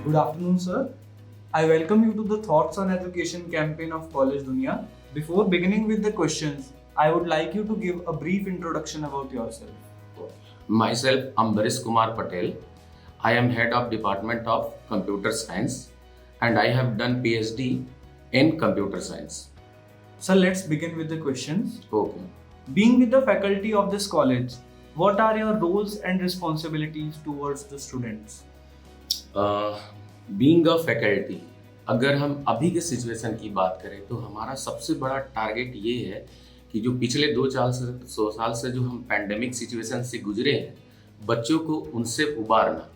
Good afternoon, sir. I welcome you to the Thoughts on Education campaign of College Dunia. Before beginning with the questions, I would like you to give a brief introduction about yourself. Myself, Ambaris Kumar Patel. I am head of Department of Computer Science and I have done PhD in Computer Science. Sir, let's begin with the questions. Okay. Being with the faculty of this college, what are your roles and responsibilities towards the students? Being a faculty, अगर हम अभी के situation की बात करें तो हमारा सबसे बड़ा टारगेट ये है कि जो पिछले 2 साल से जो हम पैंडेमिक सिचुएशन से गुजरे हैं, बच्चों को उनसे उबारना।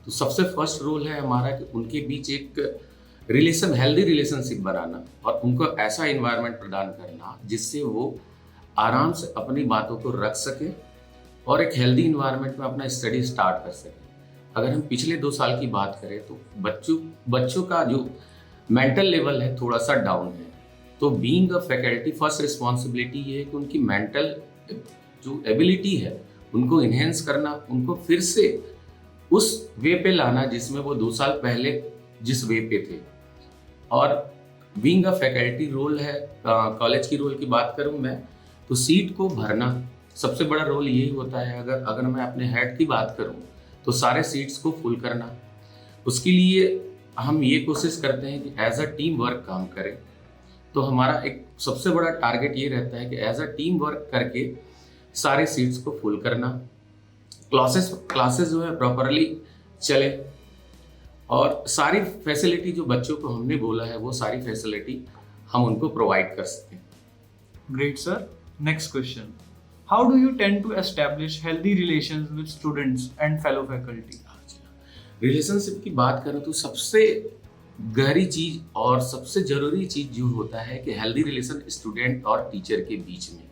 तो सबसे फर्स्ट रोल है हमारा कि उनके बीच एक हेल्दी रिलेशनशिप बनाना और उनको ऐसा इन्वायरमेंट प्रदान करना जिससे वो आराम से अपनी बातों को रख सके और एक हेल्दी इन्वायरमेंट में अपना स्टडी स्टार्ट कर सके। अगर हम पिछले 2 साल की बात करें तो बच्चों का जो मेंटल लेवल है थोड़ा सा डाउन है। तो being a faculty first responsibility ये है कि उनकी मेंटल जो एबिलिटी है उनको इन्हेंस करना, उनको फिर से उस वे पे लाना जिसमें वो 2 साल पहले जिस वे पे थे। और बीइंग अ फैकल्टी रोल है, कॉलेज की रोल की बात करूं मैं तो सीट को भरना सबसे बड़ा रोल यही होता है। अगर मैं अपने हेड की बात करूं तो सारे सीट्स को फुल करना। उसके लिए हम ये कोशिश करते हैं कि एज अ टीम वर्क काम करें। तो हमारा एक सबसे बड़ा टारगेट ये रहता है कि एज अ टीम वर्क करके सारे सीट्स को फुल करना, क्लासेस जो है प्रॉपरली चले और सारी फैसिलिटी जो बच्चों को हमने बोला है वो सारी फैसिलिटी हम उनको प्रोवाइड कर सकें। Great, sir. Next question. How do you tend to establish healthy relations with students and fellow faculty? Relationship की बात करें तो सबसे गहरी चीज और सबसे जरूरी चीज जो होता है कि हेल्दी रिलेशन स्टूडेंट और टीचर के बीच में।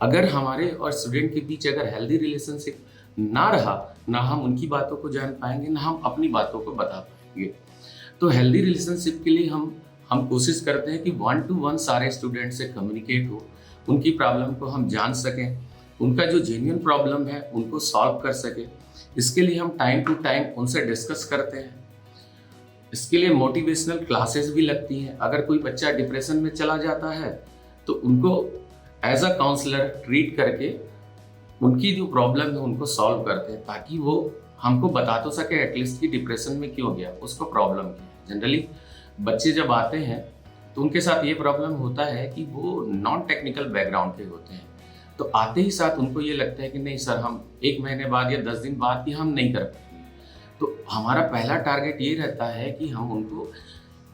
अगर हमारे और स्टूडेंट के बीच अगर हेल्दी रिलेशनशिप ना रहा, ना हम उनकी बातों को जान पाएंगे, ना हम अपनी बातों को बता पाएंगे। तो हेल्दी रिलेशनशिप के लिए हम कोशिश करते हैं कि 1 to 1 सारे स्टूडेंट से कम्युनिकेट हो, उनकी प्रॉब्लम को हम जान सकें, उनका जो जेन्युइन प्रॉब्लम है उनको सॉल्व कर सके। इसके लिए हम टाइम टू टाइम उनसे डिस्कस करते हैं। इसके लिए मोटिवेशनल क्लासेस भी लगती हैं। अगर कोई बच्चा डिप्रेशन में चला जाता है तो उनको एज अ काउंसलर ट्रीट करके उनकी जो प्रॉब्लम है उनको सॉल्व करते हैं ताकि वो हमको बता तो सके एटलीस्ट कि डिप्रेशन में क्यों गया, उसको प्रॉब्लम क्या है। जनरली बच्चे जब आते हैं तो उनके साथ ये प्रॉब्लम होता है कि वो नॉन टेक्निकल बैकग्राउंड के होते हैं। तो आते ही साथ उनको ये लगता है कि नहीं सर, हम 1 महीने बाद या 10 दिन बाद भी हम नहीं कर पाएंगे। तो हमारा पहला टारगेट ये रहता है कि हम उनको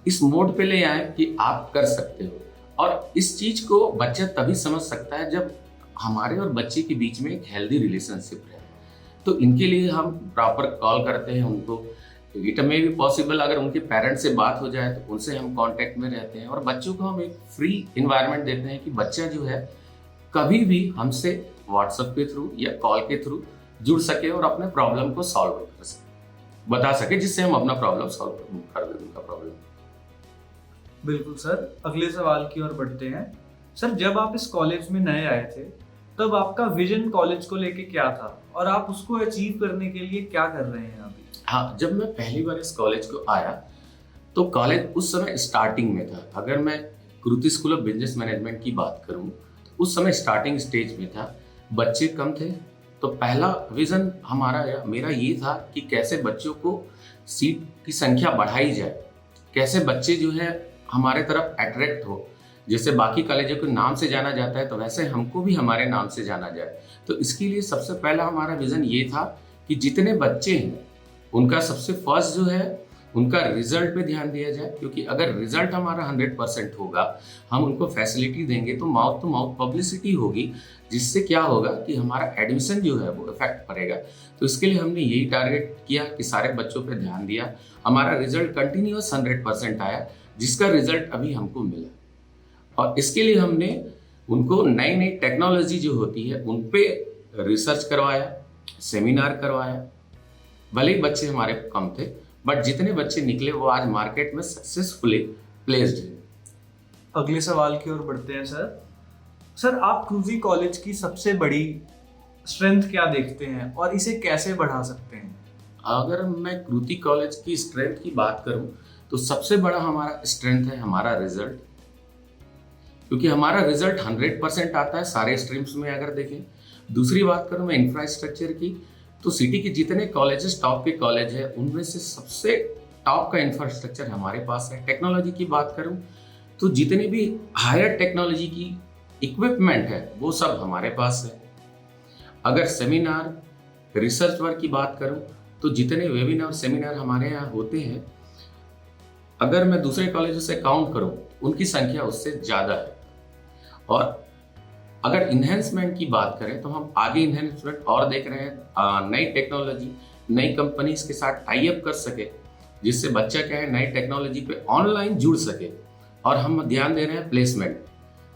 इस मोड पे ले आए कि आप कर सकते हो। और इस चीज को बच्चा तभी समझ सकता है जब हमारे और बच्चे के बीच में एक हेल्दी रिलेशनशिप रहे। तो इनके लिए हम प्रॉपर कॉल करते हैं उनको। इट में भी पॉसिबल अगर उनके पेरेंट्स से बात हो जाए तो उनसे हम कांटेक्ट में रहते हैं और बच्चों को हम एक फ्री इन्वायरमेंट देते हैं कि बच्चा जो है कभी भी हमसे व्हाट्सएप के थ्रू या कॉल के थ्रू जुड़ सके और अपने प्रॉब्लम को सॉल्व कर सके, बता सके, जिससे हम अपना प्रॉब्लम सॉल्व कर दें उनका प्रॉब्लम। बिल्कुल सर, अगले सवाल की ओर बढ़ते हैं। सर, जब आप इस कॉलेज में नए आए थे तब आपका विजन कॉलेज को लेके क्या था और आप उसको अचीव करने के लिए क्या कर रहे हैं अभी? हाँ, जब मैं पहली बार इस कॉलेज को आया तो कॉलेज उस समय स्टार्टिंग में था। अगर मैं कृति स्कूल ऑफ बिजनेस मैनेजमेंट की बात करूं तो उस समय स्टार्टिंग स्टेज में था, बच्चे कम थे। तो पहला विजन मेरा ये था कि कैसे बच्चों को सीट की संख्या बढ़ाई जाए, कैसे बच्चे जो है हमारे तरफ अट्रैक्ट हो। जैसे बाकी कॉलेजों के नाम से जाना जाता है तो वैसे हमको भी हमारे नाम से जाना जाए। तो इसके लिए सबसे पहला हमारा विजन ये था कि जितने बच्चे हैं उनका सबसे फर्स्ट जो है उनका रिजल्ट पे ध्यान दिया जाए, क्योंकि अगर रिजल्ट हमारा 100% होगा, हम उनको फैसिलिटी देंगे तो माउथ टू माउथ पब्लिसिटी होगी, जिससे क्या होगा कि हमारा एडमिशन जो है वो इफेक्ट पड़ेगा। तो इसके लिए हमने यही टारगेट किया कि सारे बच्चों पे ध्यान दिया। हमारा रिजल्ट कंटिन्यूअस 100% आया, जिसका रिजल्ट अभी हमको मिला। और इसके लिए हमने उनको नई नई टेक्नोलॉजी जो होती है उन पे रिसर्च करवाया, सेमिनार करवाया। भले ही बच्चे हमारे कम थे बट जितने बच्चे निकले वो आज मार्केट में सक्सेसफुली प्लेस्ड हैं। अगले सवाल की ओर बढ़ते हैं सर, आप क्रूजी कॉलेज की सबसे बड़ी स्ट्रेंथ क्या देखते हैं और इसे कैसे बढ़ा सकते हैं? अगर मैं कृति कॉलेज की स्ट्रेंथ की बात करूं तो सबसे बड़ा हमारा स्ट्रेंथ है हमारा रिजल्ट, क्योंकि हमारा रिजल्ट 100% आता है सारे स्ट्रीम्स में अगर देखें। दूसरी बात करूं मैं इंफ्रास्ट्रक्चर की, तो सिटी के जितने कॉलेजेस टॉप के कॉलेज है उनमें से सबसे टॉप का इंफ्रास्ट्रक्चर हमारे पास है। टेक्नोलॉजी की बात करूं तो जितनी भी हायर टेक्नोलॉजी की इक्विपमेंट है वो सब हमारे पास है। अगर सेमिनार रिसर्च वर्क की बात करूं तो जितने वेबिनार सेमिनार हमारे यहाँ होते हैं, अगर मैं दूसरे कॉलेजों से काउंट करूं उनकी संख्या उससे ज़्यादा है। और अगर इन्हेंसमेंट की बात करें तो हम आगे इन्हेंसमेंट और देख रहे हैं, नई टेक्नोलॉजी नई कंपनीज के साथ टाई अप कर सके, जिससे बच्चा क्या है नई टेक्नोलॉजी पे ऑनलाइन जुड़ सके। और हम ध्यान दे रहे हैं प्लेसमेंट,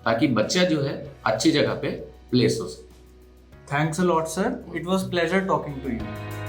ताकि बच्चा जो है अच्छी जगह पे प्लेस हो सके। Thanks a lot, sir. It was pleasure talking to you.